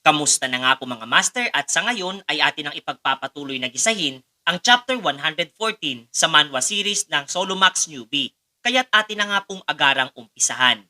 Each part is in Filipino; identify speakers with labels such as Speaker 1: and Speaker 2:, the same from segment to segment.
Speaker 1: Kamusta na nga po mga master at sa ngayon ay atin ang ipagpapatuloy na gisahin ang Chapter 114 sa manhwa series ng Solomax Newbie. Kaya't atin na nga pong agarang umpisahan.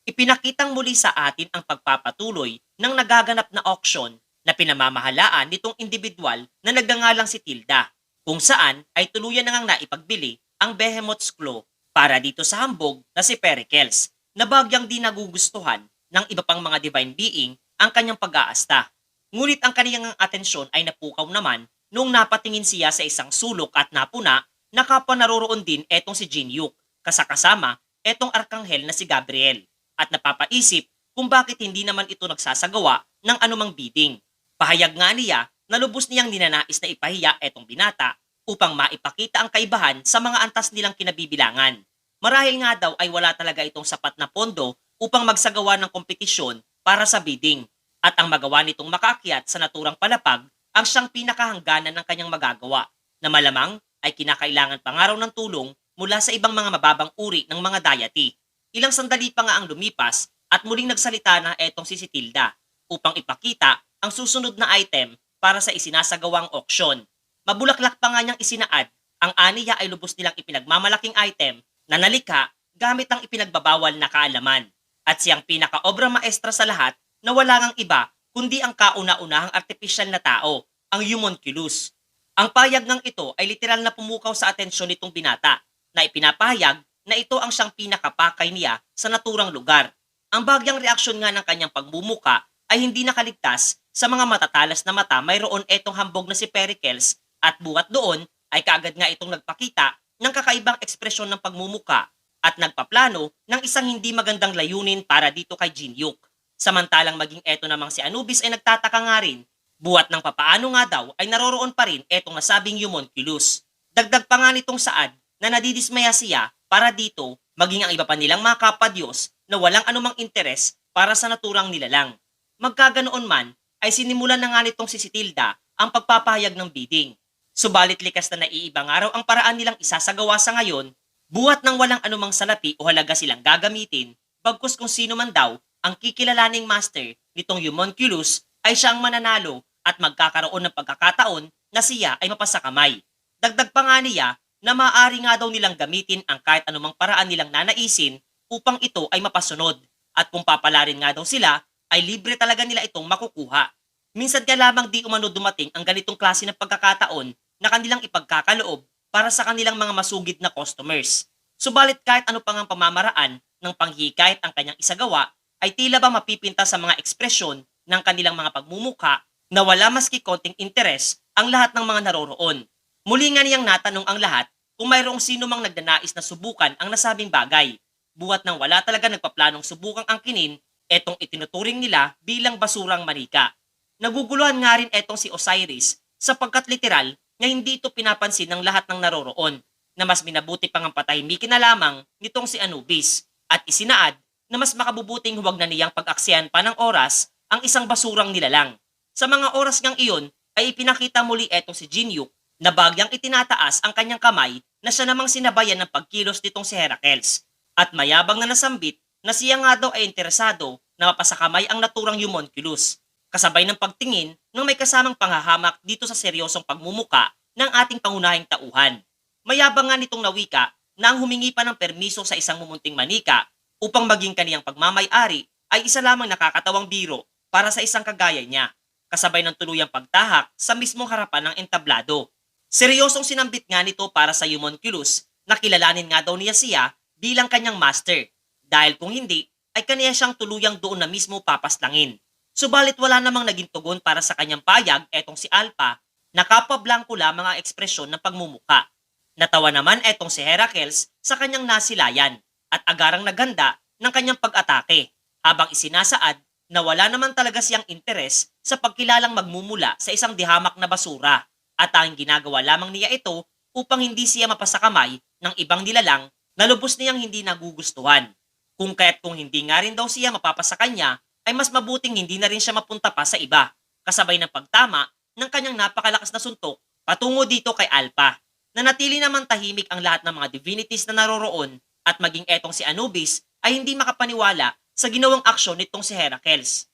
Speaker 1: Ipinakitang muli sa atin ang pagpapatuloy ng nagaganap na auction na pinamamahalaan nitong individual na nagngangalang si Tilda, kung saan ay tuluyan na ngang naipagbili ang Behemoth's Claw para dito sa hambog na si Pericles, na bagyang di nagugustuhan ng iba pang mga divine being ang kanyang pag-aasta. Ngunit ang kaniyang atensyon ay napukaw naman noong napatingin siya sa isang sulok at napuna na kapwa naroroon din etong si Jinyuk, kasakasama etong arkanghel na si Gabriel, at napapaisip kung bakit hindi naman ito nagsasagawa ng anumang bidding. Pahayag nga niya na lubos niyang ninanais na ipahiya etong binata upang maipakita ang kaibahan sa mga antas nilang kinabibilangan. Marahil nga daw ay wala talaga itong sapat na pondo upang magsagawa ng kompetisyon para sa bidding, at ang magawa nitong makaakyat sa naturang palapag ang siyang pinakahangganan ng kanyang magagawa, na malamang ay kinakailangan pa nga raw ng tulong mula sa ibang mga mababang uri ng mga deity. Ilang sandali pa nga ang lumipas at muling nagsalita na etong si Tilda upang ipakita ang susunod na item para sa isinasagawang auction. Mabulaklak pa nga niyang isinaad, ang aniya ay lubos nilang ipinagmamalaking item na nalikha gamit ang ipinagbabawal na kaalaman, at siyang pinaka-obra maestra sa lahat na wala ngang iba kundi ang kauna-unahang artipisyal na tao, ang homunculus. Ang payag ngang ito ay literal na pumukaw sa atensyon nitong binata, na ipinapahayag na ito ang siyang pinakapakay niya sa naturang lugar. Ang bagyang reaksyon nga ng kanyang pagmumuka ay hindi nakaligtas sa mga matatalas na mata mayroon etong hambog na si Pericles, at buhat doon ay kaagad nga itong nagpakita ng kakaibang ekspresyon ng pagmumuka at nagpaplano ng isang hindi magandang layunin para dito kay Jinyuk. Samantalang maging eto namang si Anubis ay nagtataka nga rin, buhat ng papaano nga daw ay naroroon pa rin etong nasabing homunculus. Dagdag pa nga nitong saad na nadidismaya siya para dito maging ang iba pa nilang mga kapadyos na walang anumang interes para sa naturang nilalang. Magkaganoon man ay sinimulan na nga nitong si Tilda ang pagpapahayag ng bidding. Subalit likas na naiibang araw ang paraan nilang isasagawa sa ngayon, buhat ng walang anumang salapi o halaga silang gagamitin, bagkus kung sino man daw ang kikilalaning master nitong homunculus ay siya ang mananalo at magkakaroon ng pagkakataon na siya ay mapasakamay. Dagdag pa nga niya na maaari nga daw nilang gamitin ang kahit anumang paraan nilang nanaisin upang ito ay mapasunod, at kung papalarin nga daw sila ay libre talaga nila itong makukuha. Minsan ka lamang di umano dumating ang ganitong klase ng pagkakataon na kanilang ipagkakaloob para sa kanilang mga masugid na customers. Subalit kahit ano pang ang pamamaraan ng panghikayat ang kanyang isagawa, ay tila ba mapipinta sa mga ekspresyon ng kanilang mga pagmumuka na wala maski konting interes ang lahat ng mga naroroon. Muli nga niyang natanong ang lahat kung mayroong sino mang nagnanais na subukan ang nasabing bagay, buhat nang wala talaga nagpaplanong subukang angkinin etong itinuturing nila bilang basurang manika. Naguguluhan nga rin etong si Osiris sapagkat literal na hindi ito pinapansin ng lahat ng naroroon, na mas minabuti pang ang patahimikin na lamang nitong si Anubis, at isinaad na mas makabubuting huwag na niyang pag-aksyahan pa ng oras ang isang basurang nilalang. Sa mga oras ngang iyon ay ipinakita muli etong si Jinyuk na bagyang itinataas ang kanyang kamay na siya namang sinabayan ng pagkilos nitong si Heracles, at mayabang na nasambit na siya nga daw ay interesado na mapasakamay ang naturang homunculus, kasabay ng pagtingin ng may kasamang panghahamak dito sa seryosong pagmumuka ng ating pangunahing tauhan. Mayabang nga nitong nawika na ang humingi pa ng permiso sa isang mumunting manika upang maging kaniyang pagmamay-ari ay isa lamang nakakatawang biro para sa isang kagaya niya, kasabay ng tuluyang pagtahak sa mismong harapan ng entablado. Seryosong sinambit nga nito para sa homunculus na kilalanin nga daw niya siya bilang kanyang master, dahil kung hindi ay kaniya siyang tuluyang doon na mismo papaslangin. Subalit wala namang naging tugon para sa kanyang payag etong si Alpha, na kapwa-blanko lamang ang ekspresyon ng pagmumuka. Natawa naman etong si Heracles sa kanyang nasilayan at agarang naganda ng kanyang pag-atake, habang isinasaad na wala naman talaga siyang interes sa pagkilalang magmumula sa isang dihamak na basura, at ang ginagawa lamang niya ito upang hindi siya mapasakamay ng ibang nilalang na lubos niyang hindi nagugustuhan. Kung kaya't kung hindi nga rin daw siya mapapasa kanya, ay mas mabuting hindi na rin siya mapunta pa sa iba, kasabay ng pagtama ng kanyang napakalakas na suntok patungo dito kay Alpha. Nanatili naman tahimik ang lahat ng mga divinities na naroroon, at maging etong si Anubis ay hindi makapaniwala sa ginawang aksyon nitong si Heracles.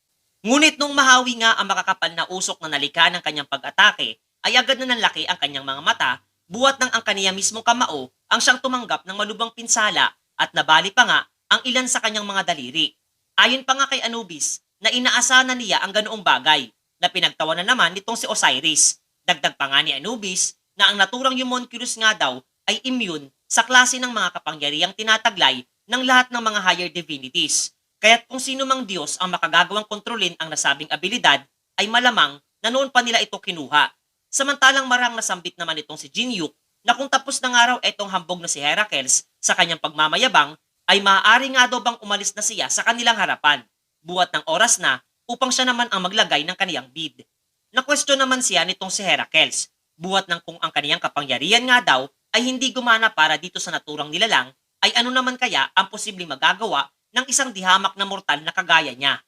Speaker 1: Ngunit nung mahawi nga ang makakapal na usok na nalika ng kanyang pag-atake, ay agad na nanlaki ang kanyang mga mata, buhat ng ang kaniya mismong kamao ang siyang tumanggap ng malubang pinsala at nabali pa nga ang ilan sa kanyang mga daliri. Ayon pa nga kay Anubis na inaasahan na niya ang ganoong bagay na pinagtawanan naman nitong si Osiris. Dagdag pa nga ni Anubis na ang naturang homunculus nga daw ay immune sa klase ng mga kapangyarihang tinataglay ng lahat ng mga higher divinities. Kaya't kung sino mang Diyos ang makagagawang kontrolin ang nasabing abilidad, ay malamang na noon pa nila ito kinuha. Samantalang marang nasambit naman itong si Jinyuk na kung tapos na nga raw itong hambog na si Heracles sa kanyang pagmamayabang, ay maaari nga daw bang umalis na siya sa kanilang harapan, buhat ng oras na upang siya naman ang maglagay ng kaniyang bid. Na-question naman siya nitong si Heracles, buhat ng kung ang kaniyang kapangyarihan nga daw ay hindi gumana para dito sa naturang nilalang, ay ano naman kaya ang posibleng magagawa ng isang dihamak na mortal na kagaya niya.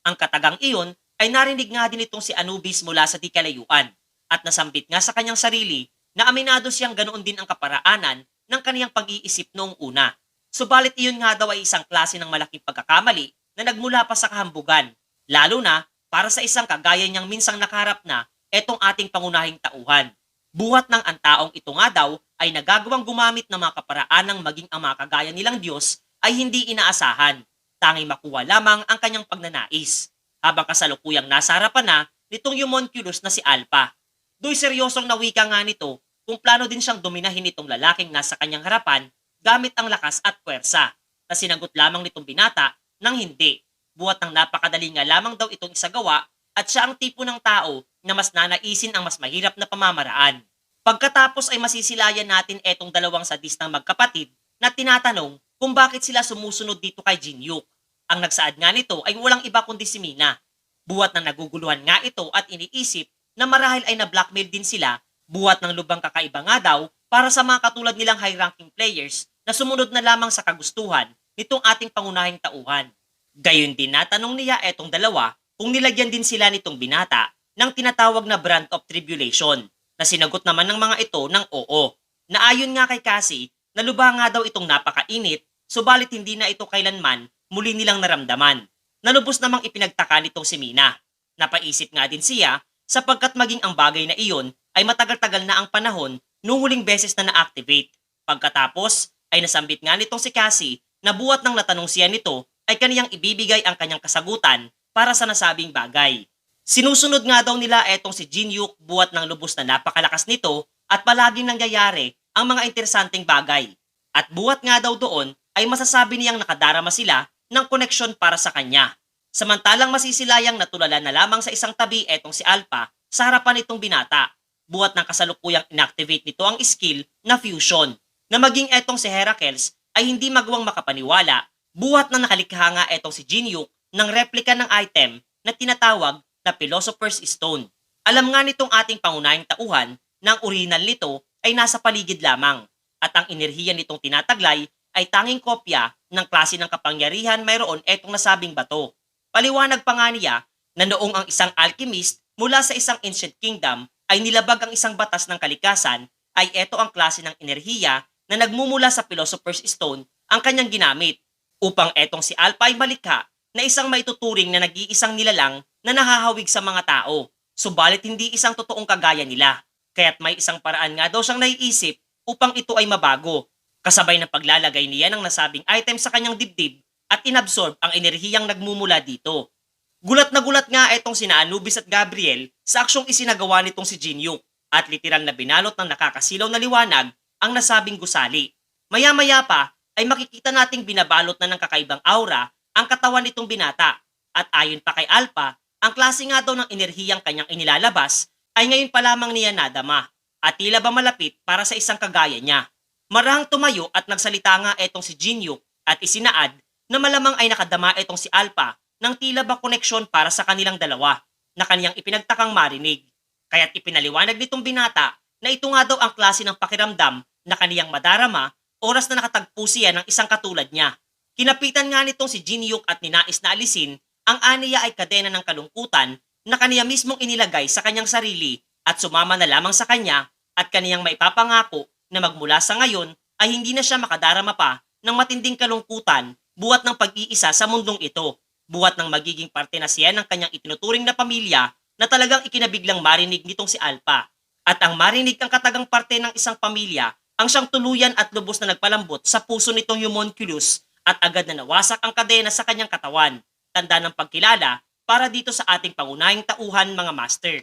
Speaker 1: Ang katagang iyon ay narinig nga din itong si Anubis mula sa di kalayuan at nasambit nga sa kanyang sarili na aminado siyang ganoon din ang kaparaanan ng kaniyang pag-iisip noong una. Subalit iyon nga daw ay isang klase ng malaking pagkakamali na nagmula pa sa kahambugan, lalo na para sa isang kagaya niyang minsang nakaharap na etong ating pangunahing tauhan. Buhat ng ang taong ito nga daw ay nagagawang gumamit ng mga kaparaanang maging ang mga kagaya nilang Diyos ay hindi inaasahan, tanging makuha lamang ang kanyang pagnanais, habang kasalukuyang nasa harapan na nitong homunculus na si Alpha. Do'y seryosong nawika nga nito kung plano din siyang dominahin nitong lalaking nasa kanyang harapan gamit ang lakas at puwersa, na sinagot lamang nitong binata ng hindi, buhat ng napakadali nga lamang daw itong isagawa at siya ang tipo ng tao na mas nanaisin ang mas mahirap na pamamaraan. Pagkatapos ay masisilayan natin etong dalawang sadistang magkapatid na tinatanong kung bakit sila sumusunod dito kay Jinyuk. Ang nagsaad nga nito ay walang iba kundi si Mina. Buhat ng naguguluhan nga ito at iniisip na marahil ay na-blackmail din sila, buhat ng lubang kakaiba nga daw para sa mga katulad nilang high-ranking players na sumunod na lamang sa kagustuhan nitong ating pangunahing tauhan. Gayon din natanong niya etong dalawa kung nilagyan din sila nitong binata ng tinatawag na brand of tribulation, na sinagot naman ng mga ito ng oo. Na ayon nga kay Cassie, na lubha nga daw itong napakainit, subalit hindi na ito kailanman muli nilang naramdaman. Nalubos namang ipinagtaka nitong si Mina. Napaisip nga din siya sapagkat maging ang bagay na iyon ay matagal-tagal na ang panahon nung huling beses na na-activate. Pagkatapos ay nasambit nga nitong si Cassie na buhat ng natanong siya nito ay kaniyang ibibigay ang kanyang kasagutan para sa nasabing bagay. Sinusunod nga daw nila etong si Jinyuk buhat ng lubos na napakalakas nito at palaging nangyayari ang mga interesanteng bagay. At buhat nga daw doon ay masasabi niyang nakadarama sila ng koneksyon para sa kanya. Samantalang masisilayang natulala na lamang sa isang tabi etong si Alpha sa harapan nitong binata. Buhat ng kasalukuyang inactivate nito ang skill na fusion, na maging etong si Heracles ay hindi magawang makapaniwala, buhat na nakalikha nga etong si Jinyuk ng replika ng item na tinatawag na Philosopher's Stone. Alam nga nitong ating pangunahing tauhan na ang original nito ay nasa paligid lamang at ang enerhiya nitong tinataglay ay tanging kopya ng klase ng kapangyarihan mayroon etong nasabing bato. Paliwanag pa nga niya na noong ang isang alchemist mula sa isang ancient kingdom ay nilabag ang isang batas ng kalikasan, ay eto ang klase ng enerhiya na nagmumula sa Philosopher's Stone ang kanyang ginamit upang etong si Alpha ay malikha na isang maituturing na nag-iisang nilalang na nahahawig sa mga tao, subalit hindi isang totoong kagaya nila. Kaya't may isang paraan nga daw siyang naiisip upang ito ay mabago, kasabay ng paglalagay niya ng nasabing item sa kanyang dibdib at inabsorb ang enerhiyang nagmumula dito. Gulat na gulat nga itong sina Anubis at Gabriel sa aksyong isinagawa nitong si Jinyuk at literal na binalot ng nakakasilaw na liwanag ang nasabing gusali. Maya-maya pa ay makikita nating binabalot na ng kakaibang aura ang katawan nitong binata at ayon pa kay Alpha, ang klase nga daw ng enerhiyang kanyang inilalabas ay ngayon pa lamang niya nadama at tila ba malapit para sa isang kagaya niya. Marahang tumayo at nagsalita nga etong si Jinyuk at isinaad na malamang ay nakadama etong si Alpha ng tila ba koneksyon para sa kanilang dalawa na kaniyang ipinagtakang marinig. Kaya't ipinaliwanag nitong binata na ito nga daw ang klase ng pakiramdam na kaniyang madarama oras na nakatagpo siya ng isang katulad niya. Kinapitan nga nitong si Jinyuk at ninais na alisin ang aniya ay kadena ng kalungkutan na kaniya mismong inilagay sa kanyang sarili at sumama na lamang sa kanya at kaniyang maipapangako na magmula sa ngayon ay hindi na siya makadarama pa ng matinding kalungkutan buhat ng pag-iisa sa mundong ito. buhat ng magiging parte na siya ng kanyang itinuturing na pamilya na talagang ikinabiglang marinig nitong si Alpha. At ang marinig ang katagang parte ng isang pamilya ang siyang tuluyan at lubos na nagpalambot sa puso nitong homunculus at agad na nawasak ang kadena sa kanyang katawan. Tanda ng pagkilala para dito sa ating pangunahing tauhan mga master.